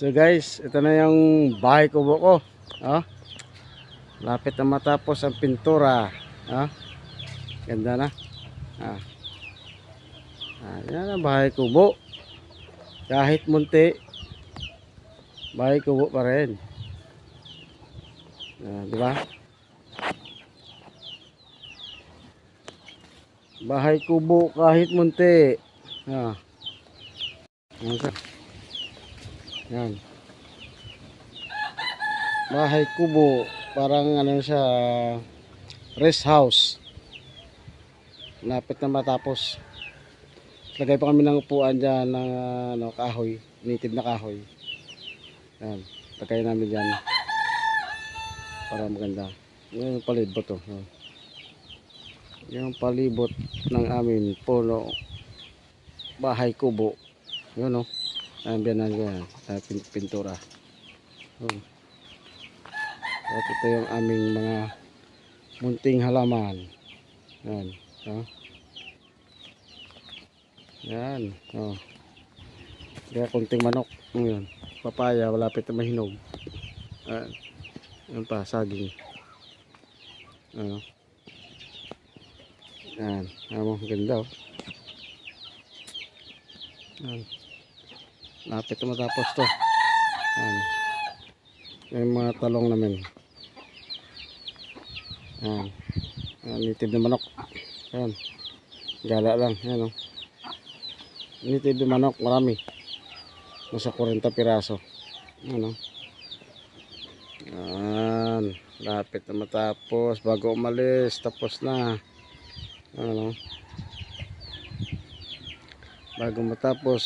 So guys, ito na yung bahay kubo ko. Oh, lapit na matapos ang pintura. Oh, ganda na. Ah, yan ang bahay kubo. Kahit munti, bahay kubo pa rin. Di ba? Bahay kubo kahit munti. Ah. Yan. Bahay kubo, parang ano siya, rest house. Lapit na matapos. Lagay pa kami ng upuan dyan ng kahoy, native na kahoy. Yan, lagay namin dyan para maganda. Yan yung palibot to. Yung palibot ng amin puno bahay kubo. Yun o. Ayan yan, pintura. At ito yung aming mga munting halaman. Yan. Yan. Kaya kunting manok. Yan. Papaya, malapit na mahinog. Yan pa, saging. Yan. Ganda o. Yan. Lapit na matapos to. Yan. Yung mga talong namin. Yan. Native na manok. Yan. Gala lang. Yan o. Native na manok. Marami. Nasa 40 piraso. Yan o. Yan. Lapit na matapos. Bago umalis. Tapos na. Yan o. Bago matapos.